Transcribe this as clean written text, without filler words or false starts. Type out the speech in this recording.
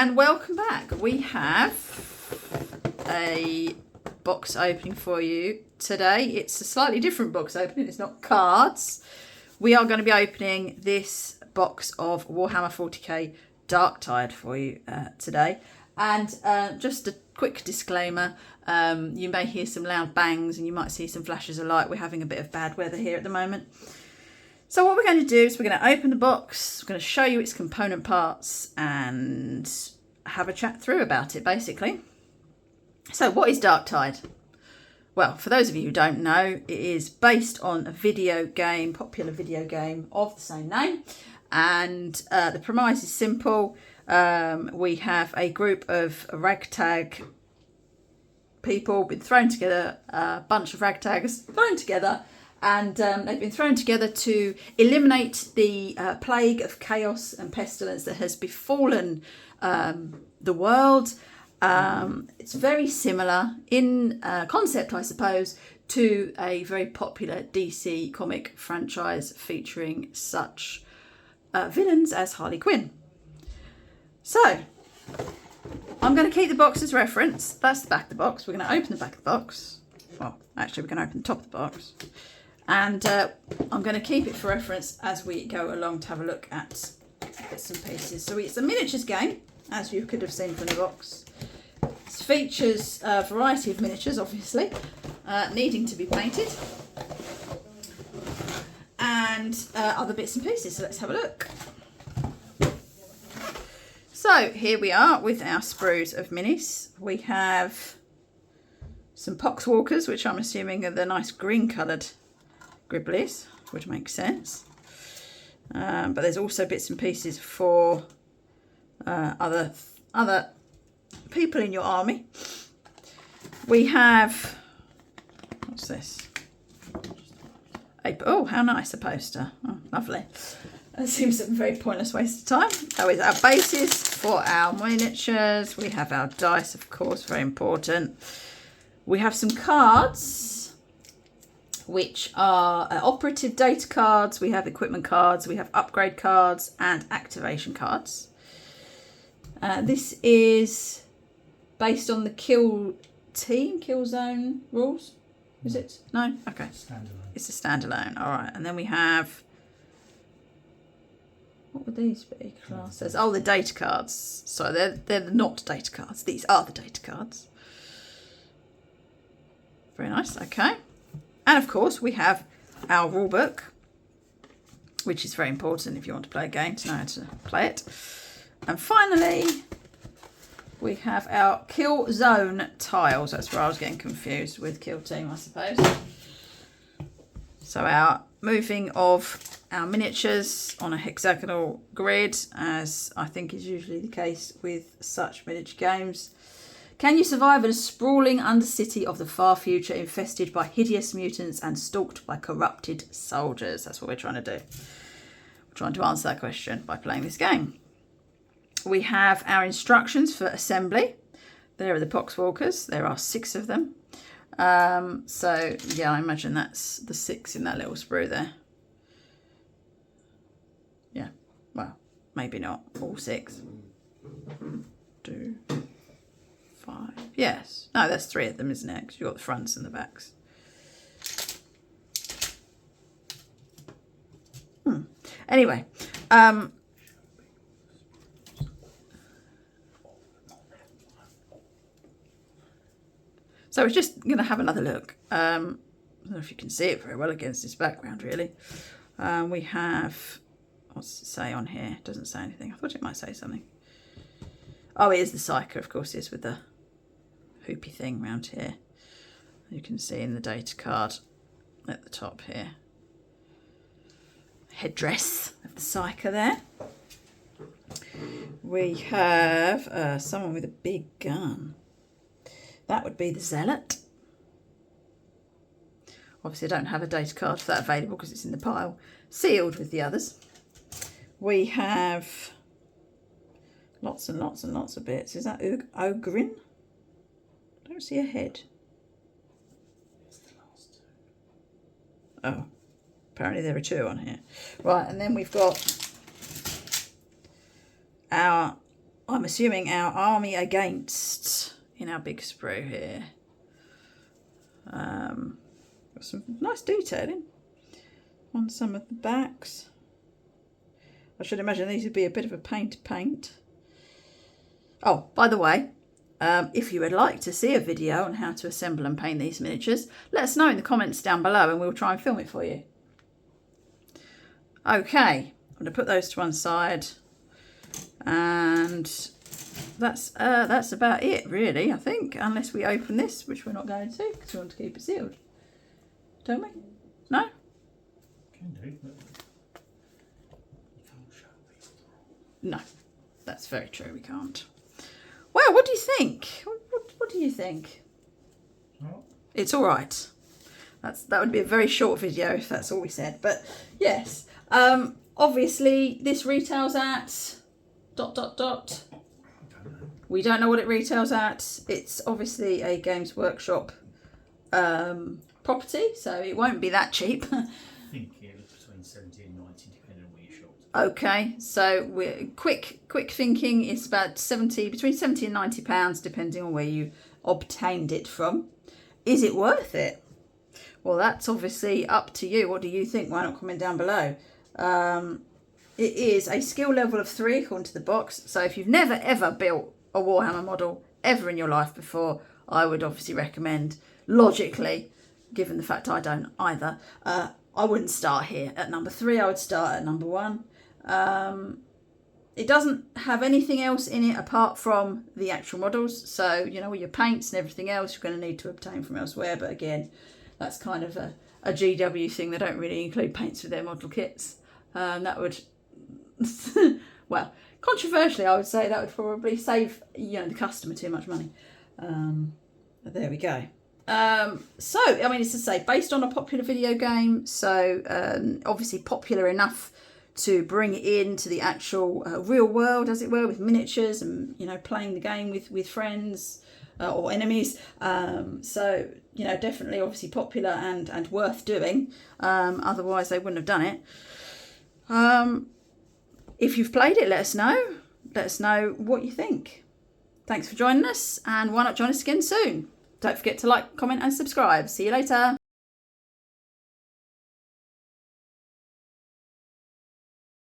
And welcome back. We have a box opening for you today. It's a slightly different box opening. It's not cards. We are going to be opening this box of Warhammer 40k Darktide for you today. And just a quick disclaimer, you may hear some loud bangs and you might see some flashes of light. We're having a bit of bad weather here at the moment. So what we're going to do is we're going to open the box, we're going to show you its component parts and have a chat through about it, basically. So what is Darktide? Well, for those of you who don't know, it is based on a video game, popular video game of the same name. And the premise is simple. We have a group of ragtag people been thrown together, a bunch of ragtags thrown together, and they've been thrown together to eliminate the plague of chaos and pestilence that has befallen the world. It's very similar in concept, I suppose, to a very popular DC comic franchise featuring such villains as Harley Quinn. So, I'm going to keep the box as reference. That's the back of the box. We're going to open the back of the box. Well, actually, we're going to open the top of the box. And I'm going to keep it for reference as we go along to have a look at bits and pieces. So it's a miniatures game, as you could have seen from the box. It features a variety of miniatures, obviously, needing to be painted. And other bits and pieces. So let's have a look. So here we are with our sprues of minis. We have some poxwalkers, which I'm assuming are the nice green coloured Gribblies, which makes sense. But there's also bits and pieces for other people in your army. We have, what's this? Oh, how nice, a poster. Oh, lovely. That seems a very pointless waste of time. That is our bases for our miniatures. We have our dice, of course, very important. We have some cards, which are operative data cards. We have equipment cards. We have upgrade cards and activation cards. This is based on the kill zone rules. Is it? No? Okay. Standalone. It's a standalone. All right. And then we have, what would these be? Classes. Oh, the data cards. So they're not data cards. These are the data cards. Very nice. Okay. And of course, we have our rule book, which is very important if you want to play a game to know how to play it. And finally, we have our kill zone tiles. That's where I was getting confused with kill team, I suppose. So our moving of our miniatures on a hexagonal grid, as I think is usually the case with such miniature games. Can you survive in a sprawling undercity of the far future infested by hideous mutants and stalked by corrupted soldiers? That's what we're trying to do. We're trying to answer that question by playing this game. We have our instructions for assembly. There are the poxwalkers. There are 6 of them. So, yeah, I imagine that's the 6 in that little sprue there. Yeah, well, maybe not all 6. 2, 5. Yes. No, that's 3 of them, isn't it? Because you've got the fronts and the backs. Anyway, so we're just going to have another look. I don't know if you can see it very well against this background, really. We have, what's it say on here? It doesn't say anything. I thought it might say something. Oh, it is the Psyker, of course, it is with the hoopy thing around here. You can see in the data card at the top here. Headdress of the Psyker there. We have someone with a big gun. That would be the Zealot. Obviously, I don't have a data card for that available because it's in the pile, sealed with the others. We have lots and lots and lots of bits. Is that Ogrin? I don't see a head. It's the last 2. Oh, apparently there are 2 on here. Right, and then we've got our I'm assuming our army against in our big sprue here. Got some nice detailing on some of the backs. I should imagine these would be a bit of a pain to paint. Oh, by the way, if you would like to see a video on how to assemble and paint these miniatures, let us know in the comments down below and we'll try and film it for you. Okay, I'm going to put those to one side, and that's about it really, I think, unless we open this, which we're not going to because we want to keep it sealed, don't we? No? Can do, but you can't show people. No, that's very true, we can't. Well, what do you think? What do you think? Oh. It's all right. That would be a very short video if that's all we said, but yes. Obviously, this retails at ... We don't know what it retails at. It's obviously a Games Workshop property, so it won't be that cheap. I think it was between 70 and 90, depending on where you shopped. Okay, so we're quick thinking. It's about between 70 and 90 pounds, depending on where you obtained it from. Is it worth it? Well, that's obviously up to you. What do you think? Why not comment down below? It is a skill level of 3 according to the box. So if you've never ever built a Warhammer model ever in your life before, I would obviously recommend, logically, given the fact I don't either, I wouldn't start here at number 3. I would start at number 1. It doesn't have anything else in it apart from the actual models. So, you know, all your paints and everything else you're going to need to obtain from elsewhere. But again, that's kind of a GW thing. They don't really include paints for their model kits. That would, well, controversially, I would say that would probably save, you know, the customer too much money. But there we go. So, I mean, it's to say, based on a popular video game, so obviously popular enough to bring it into the actual real world, as it were, with miniatures and, you know, playing the game with friends or enemies. So, you know, definitely obviously popular and worth doing. Otherwise, they wouldn't have done it. If you've played it, let us know. Let us know what you think. Thanks for joining us, and why not join us again soon? Don't forget to like, comment and subscribe. See you later.